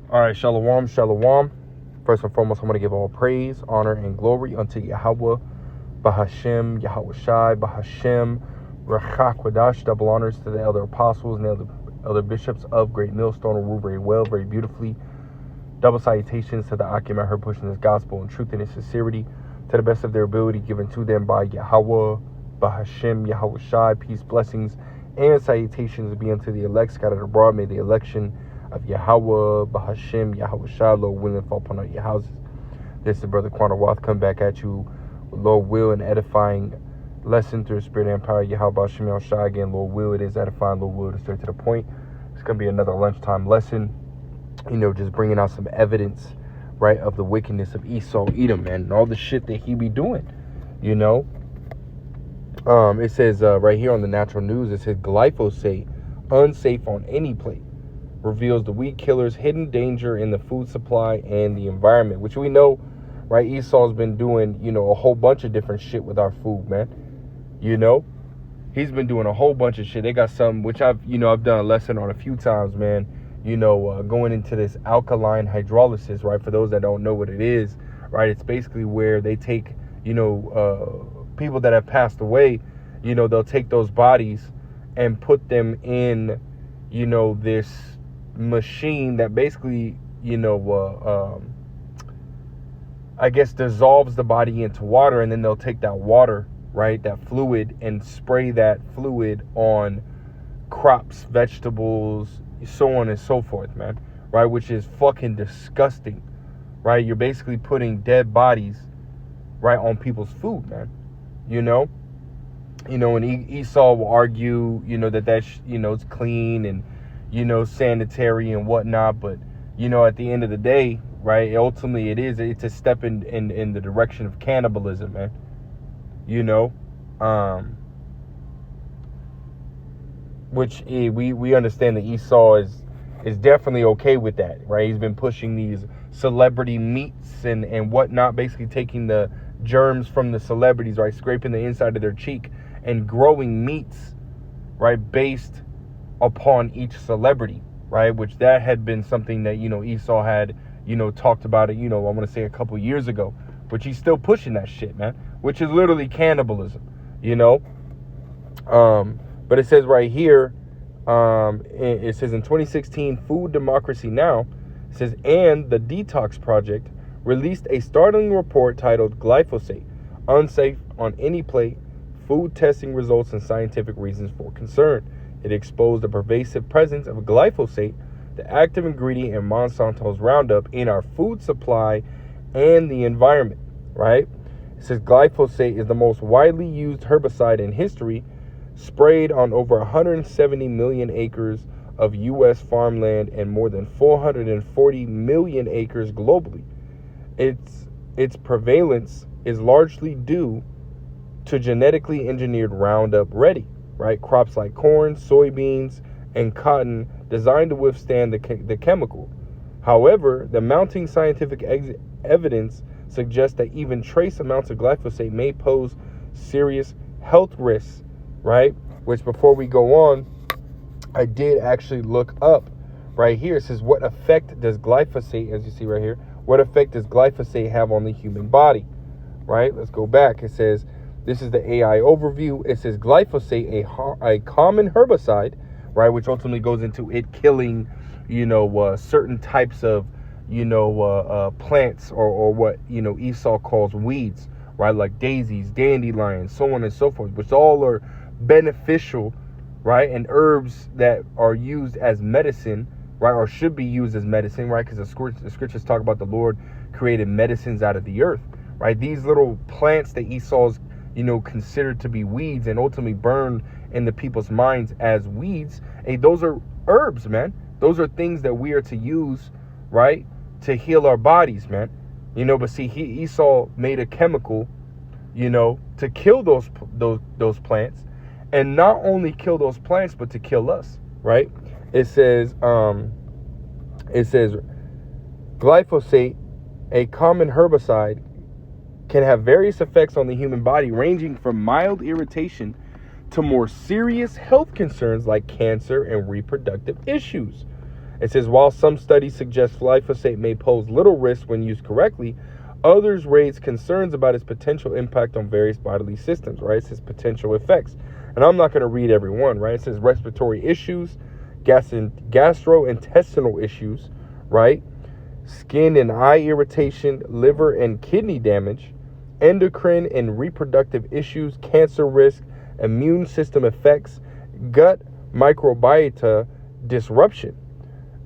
All right, shalom, shalom. First and foremost, I want to give all praise, honor, and glory unto Yahweh, Bahashem, Yahweh Shai, Bahashem, Rachakwadash. Double honors to the elder apostles and the elder bishops of Great Millstone, who rule very well, very beautifully. Double salutations to the Akim I heard pushing this gospel in truth and in sincerity, to the best of their ability, given to them by Yahweh, Bahashem, Yahweh Shai. Peace, blessings, and salutations be unto the elect scattered abroad. May the election of Yahweh, Bahashem, Yahweh Shai, Lord willing, fall upon all your houses. This is Brother Quanah Wath, come back at you, Lord will, an edifying lesson through the spirit and power of Yahweh, Bahashem, Yahweh Shai. Again, Lord will, it is edifying, Lord will, to straight to the point. It's going to be another lunchtime lesson, just bringing out some evidence, right, of the wickedness of Esau, Edom, man, and all the shit that he be doing, It says right here on the Natural News, it says glyphosate, unsafe on any plate, reveals the weed killer's hidden danger in the food supply and the environment, which we know, right? Esau's been doing, a whole bunch of different shit with our food, man. He's been doing a whole bunch of shit. They got some, which I've done a lesson on a few times, man. Going into this alkaline hydrolysis, right? For those that don't know what it is, right? It's basically where they take, people that have passed away, they'll take those bodies and put them in, this machine that basically, I guess dissolves the body into water, and then they'll take that water, right, that fluid, and spray that fluid on crops, vegetables, so on and so forth, man, right, which is fucking disgusting, right? You're basically putting dead bodies, right, on people's food, man, and Esau will argue, that's it's clean and, sanitary and whatnot. But, at the end of the day, right, ultimately it's a step in the direction of cannibalism, man. Which we understand that Esau is definitely okay with that, right? He's been pushing these celebrity meats and whatnot, basically taking the germs from the celebrities, right, scraping the inside of their cheek and growing meats, right, based upon each celebrity, right, which that had been something that, Esau had, talked about it, I want to say a couple years ago, which he's still pushing that shit, man, which is literally cannibalism, but it says right here, it says in 2016, Food Democracy Now! It says, and the Detox Project released a startling report titled Glyphosate, Unsafe on Any Plate, Food Testing Results and Scientific Reasons for Concern. It exposed the pervasive presence of glyphosate, the active ingredient in Monsanto's Roundup, in our food supply and the environment, right? It says glyphosate is the most widely used herbicide in history, sprayed on over 170 million acres of U.S. farmland and more than 440 million acres globally. Its prevalence is largely due to genetically engineered Roundup Ready, right? Crops like corn, soybeans, and cotton designed to withstand the chemical. However, the mounting scientific evidence suggests that even trace amounts of glyphosate may pose serious health risks, right? Which, before we go on, I did actually look up right here. It says, what effect does glyphosate, as you see right here, what effect does glyphosate have on the human body, right? Let's go back. It says, this is the AI overview. It says glyphosate, a common herbicide, right, which ultimately goes into it killing, certain types of, plants or what, Esau calls weeds, right, like daisies, dandelions, so on and so forth, which all are beneficial, right, and herbs that are used as medicine, right, or should be used as medicine, right, because the scriptures talk about the Lord created medicines out of the earth, right? These little plants that Esau's considered to be weeds and ultimately burned in the people's minds as weeds. Hey, those are herbs, man. Those are things that we are to use, right, to heal our bodies, man. But see, Esau made a chemical, to kill those plants, and not only kill those plants, but to kill us, right? It says glyphosate, a common herbicide, can have various effects on the human body, ranging from mild irritation to more serious health concerns like cancer and reproductive issues. It says, while some studies suggest glyphosate may pose little risk when used correctly, others raise concerns about its potential impact on various bodily systems, right? It says potential effects. And I'm not going to read every one, right? It says respiratory issues, gastrointestinal issues, right? Skin and eye irritation, liver and kidney damage, endocrine and reproductive issues, cancer risk, immune system effects, gut microbiota disruption,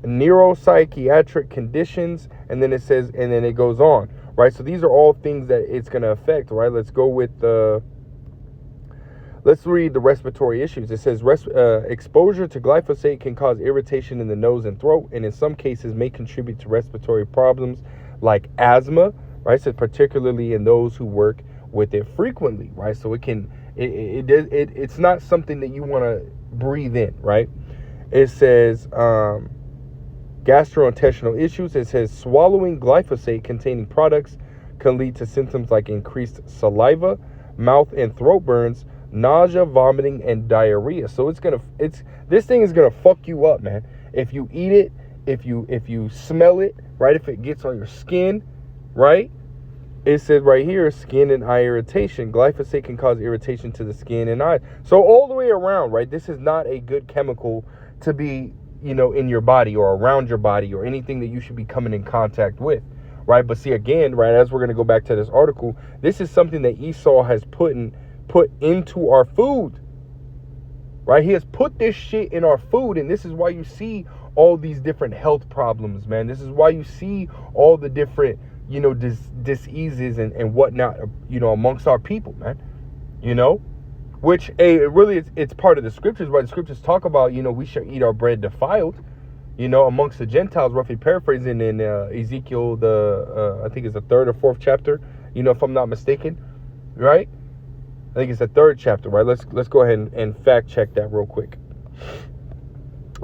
neuropsychiatric conditions, and then it says, and then it goes on, right? So these are all things that it's going to affect, right? Let's go with let's read the respiratory issues. It says exposure to glyphosate can cause irritation in the nose and throat, and in some cases may contribute to respiratory problems like asthma, right? It says particularly in those who work with it frequently, right? So it's not something that you want to breathe in, right? It says gastrointestinal issues. It says swallowing glyphosate containing products can lead to symptoms like increased saliva, mouth and throat burns, nausea, vomiting, and diarrhea. So this thing is gonna fuck you up, man. If you eat it, if you smell it, right? If it gets on your skin, right? It says right here, skin and eye irritation. Glyphosate can cause irritation to the skin and eye. So all the way around, right? This is not a good chemical to be, in your body or around your body or anything that you should be coming in contact with, right? But see, again, right, as we're going to go back to this article, this is something that Esau has put into our food, right? He has put this shit in our food, and this is why you see all these different health problems, man. This is why you see all the different, diseases and whatnot, amongst our people, man, which really it's part of the scriptures, right? The scriptures talk about, we shall eat our bread defiled, amongst the Gentiles, roughly paraphrasing in Ezekiel, I think it's the 3rd or 4th chapter, if I'm not mistaken, right? I think it's the 3rd chapter, right? Let's go ahead and fact check that real quick.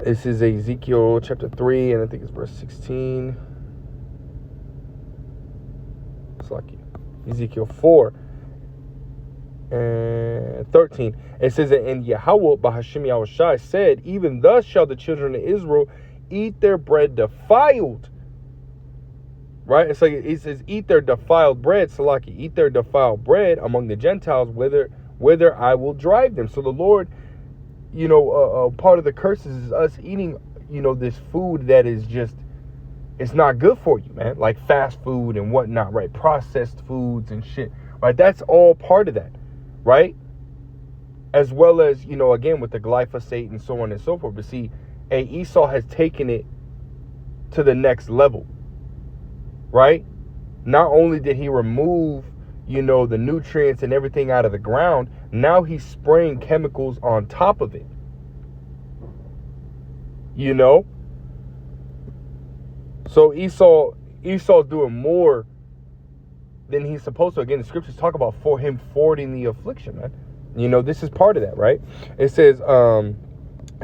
This is Ezekiel chapter 3, and I think it's verse 16. It's like Ezekiel 4 and 13. It says, and Yahweh Bahashim Yahushai said, even thus shall the children of Israel eat their bread defiled. Right? It's like it says, eat their defiled bread, Salaki, eat their defiled bread among the Gentiles, whither I will drive them. So the Lord, part of the curses is us eating, this food that is just, it's not good for you, man. Like fast food and whatnot, right? Processed foods and shit, right? That's all part of that, right? As well as, again, with the glyphosate and so on and so forth. But see, Esau has taken it to the next level, right? Not only did he remove, the nutrients and everything out of the ground, now he's spraying chemicals on top of it, So Esau's doing more than he's supposed to. Again, the scriptures talk about for him forwarding the affliction, man. This is part of that, right? It says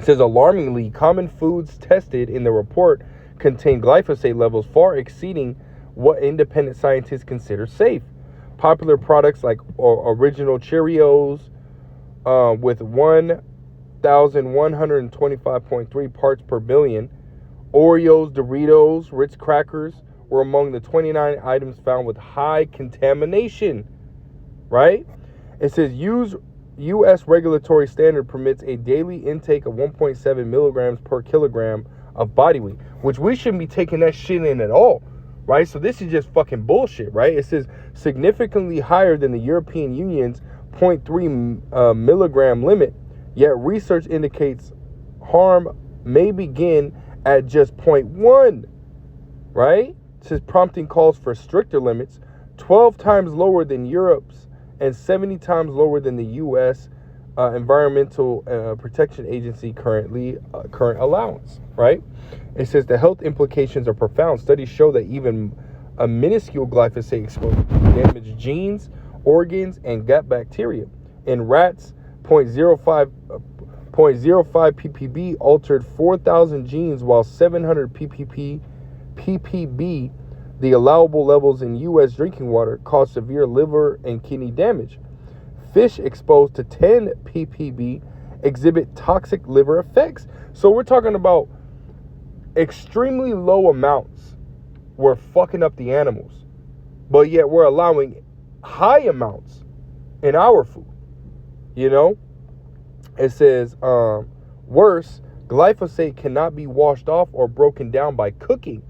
alarmingly, common foods tested in the report contain glyphosate levels far exceeding what independent scientists consider safe. Popular products like original Cheerios with 1,125.3 parts per billion, Oreos, Doritos, Ritz crackers were among the 29 items found with high contamination, right? It says U.S. regulatory standard permits a daily intake of 1.7 milligrams per kilogram of body weight, which we shouldn't be taking that shit in at all, right? So this is just fucking bullshit, right? It says significantly higher than the European Union's 0.3 milligram limit, yet research indicates harm may begin at just 0.1, right? It says prompting calls for stricter limits, 12 times lower than Europe's and 70 times lower than the U.S. Environmental Protection Agency current allowance, right? It says the health implications are profound. Studies show that even a minuscule glyphosate exposure can damage genes, organs, and gut bacteria. In rats, 0.05 ppb altered 4,000 genes, while 700 ppb, the allowable levels in U.S. drinking water, caused severe liver and kidney damage. Fish exposed to 10 ppb exhibit toxic liver effects. So we're talking about extremely low amounts were fucking up the animals, but yet we're allowing high amounts in our food. You know, it says, worse, glyphosate cannot be washed off or broken down by cooking.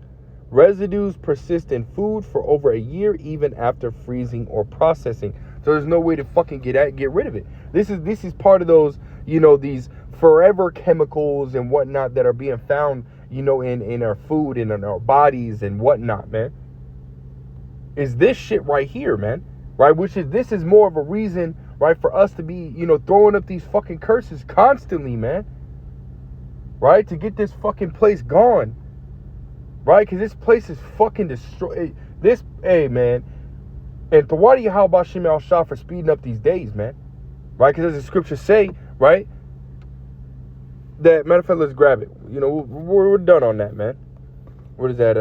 Residues persist in food for over a year, even after freezing or processing. So there's no way to fucking get rid of it. This is part of those, these forever chemicals and whatnot that are being found, in our food and in our bodies and whatnot, man. Is this shit right here, man? Right? This is more of a reason, right, for us to be, throwing up these fucking curses constantly, man. Right? To get this fucking place gone. Right? Because this place is fucking destroyed. Hey, man. And Tawadi Yahweh Shem Al Shah for speeding up these days, man. Right? Because as the scriptures say, right? That, matter of fact, let's grab it. We're done on that, man. What is that?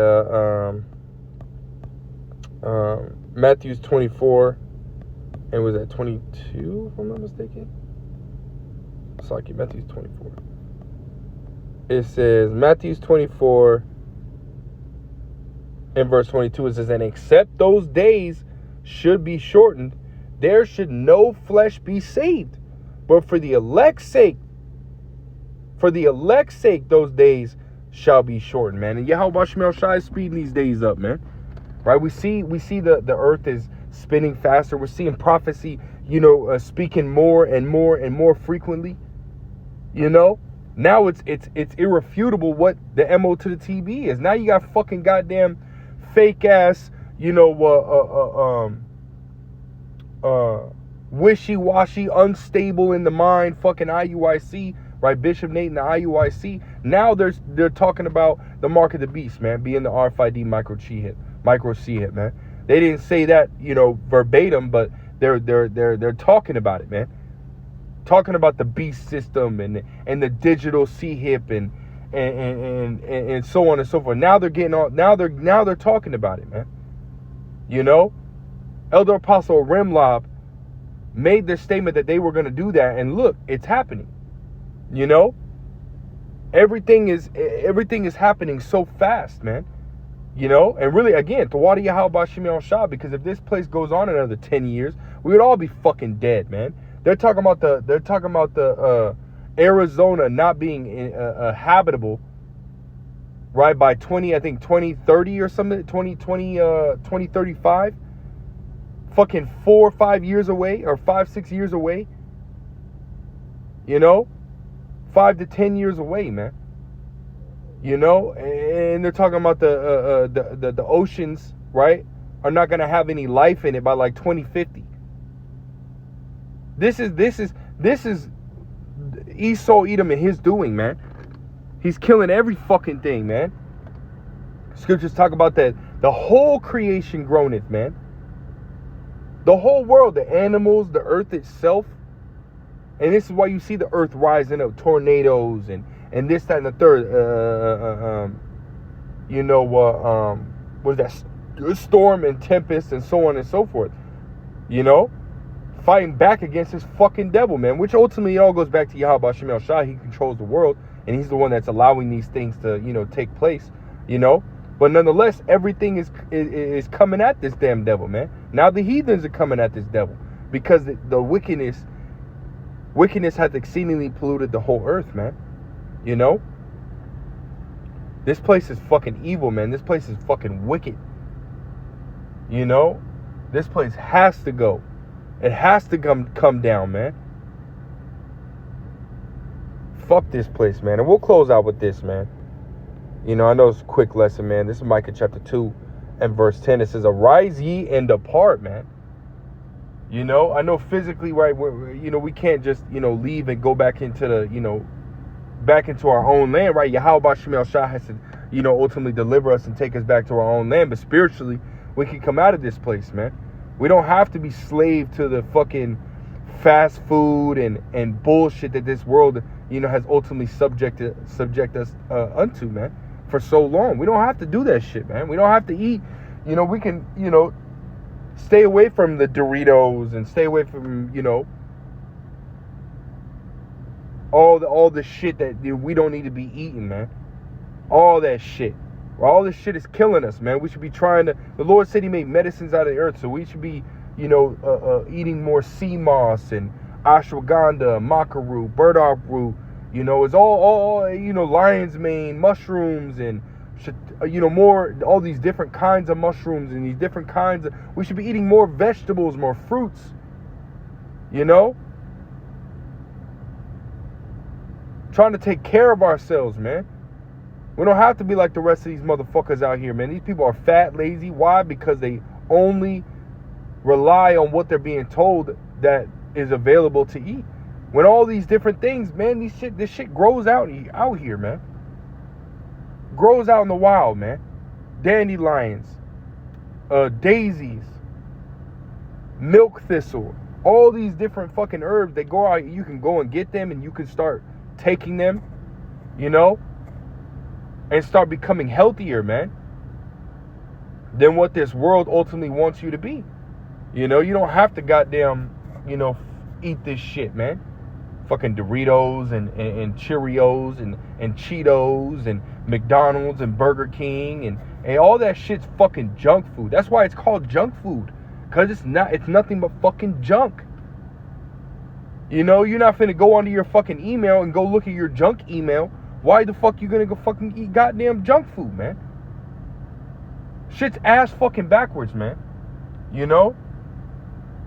Matthew's 24. And was that 22, if I'm not mistaken? It's like Matthew's 24. It says, Matthew's 24, in verse 22, it says, and except those days should be shortened, there should no flesh be saved. But for the elect's sake, those days shall be shortened, man. And Yahweh Shemel Shai is speeding these days up, man. Right? We see the earth is spinning faster. We're seeing prophecy, speaking more and more and more frequently. Now it's irrefutable what the MO to the TB is. Now you got fucking goddamn fake ass, wishy-washy, unstable in the mind, fucking IUIC, right? Bishop Nate and the IUIC. Now they're talking about the mark of the beast, man, being the RFID micro C hit, man. They didn't say that, verbatim, but they're talking about it, man. Talking about the beast system and the digital C-hip and so on and so forth. Now they're getting on. Now they're talking about it, man. Elder Apostle Remlob made their statement that they were going to do that, and look, it's happening. Everything is happening so fast, man. And really, again, Tawadi Yahweh Shem Al Shah, because if this place goes on another 10 years, we would all be fucking dead, man. They're talking about the Arizona not being habitable, right, by 2030 or something, 2035. Fucking 4 or 5 years away, or 5-6 years away. 5 to 10 years away, man. And they're talking about the oceans, right, are not gonna have any life in it by like 2050. This is Esau Edom and his doing, man. He's killing every fucking thing, man. Scriptures talk about that the whole creation groaneth, man. The whole world, the animals, the earth itself. And this is why you see the earth rising up, tornadoes and this, that, and the third. What is that? Storm and tempest and so on and so forth. Fighting back against this fucking devil, man. Which ultimately all goes back to Yahweh Shem El Shah. He controls the world, and he's the one that's allowing these things to, take place. But nonetheless, everything is coming at this damn devil, man. Now the heathens are coming at this devil because the wickedness has exceedingly polluted the whole earth, man. This place is fucking evil, man. This place is fucking wicked. This place has to go. It has to come down, man. Fuck this place, man. And we'll close out with this, man. I know it's a quick lesson, man. This is Micah chapter 2 and verse 10. It says, arise ye and depart, man. I know physically, right, we can't just, leave and go back into the, back into our own land, right? Yahweh Shem El Shah has to, ultimately deliver us and take us back to our own land. But spiritually, we can come out of this place, man. We don't have to be slave to the fucking fast food and bullshit that this world, has ultimately subject us unto, man, for so long. We don't have to do that shit, man. We don't have to eat. We can, stay away from the Doritos and stay away from, all the shit that we don't need to be eating, man. All that shit. All this shit is killing us, man. We should be trying to. The Lord said He made medicines out of the earth, so we should be, eating more sea moss and ashwagandha, maca root, burdock root. It's all lion's mane, mushrooms, and more, all these different kinds of mushrooms and these different kinds of. We should be eating more vegetables, more fruits. Trying to take care of ourselves, man. We don't have to be like the rest of these motherfuckers out here, man. These people are fat, lazy. Why? Because they only rely on what they're being told that is available to eat. When all these different things, man, this shit grows out here, man. Grows out in the wild, man. Dandelions, daisies, milk thistle, all these different fucking herbs. They go out. You can go and get them, and you can start taking them, and start becoming healthier, man, than what this world ultimately wants you to be. You don't have to goddamn, eat this shit, man. Fucking Doritos and Cheerios and Cheetos and McDonald's and Burger King and all that shit's fucking junk food. That's why it's called junk food. Because it's nothing but fucking junk. You're not finna go onto your fucking email and go look at your junk email. Why the fuck you gonna go fucking eat goddamn junk food, man? Shit's ass fucking backwards, man.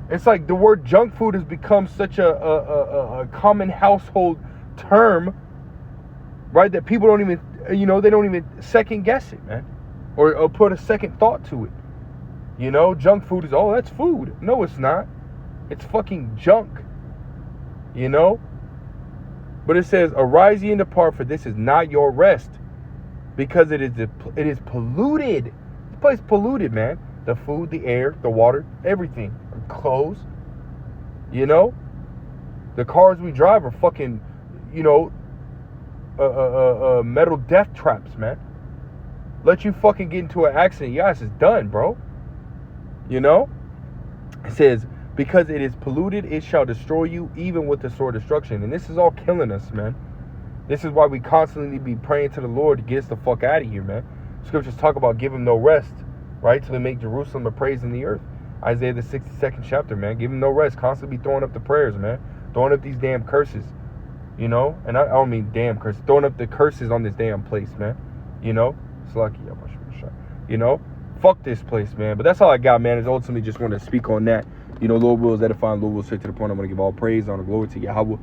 It's like the word junk food has become such a common household term, right? That people don't even, they don't even second guess it, man. Or put a second thought to it. Junk food is, that's food. No, it's not. It's fucking junk. But it says, arise ye and depart, for this is not your rest, because it is polluted. This place polluted, man. The food, the air, the water, everything. Clothes. The cars we drive are fucking, metal death traps, man. Let you fucking get into an accident, your ass is done, bro. It says, because it is polluted, it shall destroy you, even with the sword destruction. And this is all killing us, man. This is why we constantly be praying to the Lord to get us the fuck out of here, man. Scriptures talk about give him no rest, right? Till they make Jerusalem a praise in the earth. Isaiah the 62nd chapter, man. Give him no rest. Constantly be throwing up the prayers, man. Throwing up these damn curses, And I don't mean damn curses. Throwing up the curses on this damn place, man. It's lucky. Fuck this place, man. But that's all I got, man. Is ultimately just want to speak on that. Lord will is edifying. Lord will straight to the point. I want to give all praise, honor, glory to Yahweh,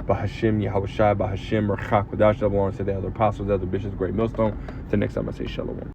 Bahashim, Yahweh Shai, Bahashim, Rachak, Wadash, double honor to the other apostles, the other bishops, great millstone. Till next time, I say shalom.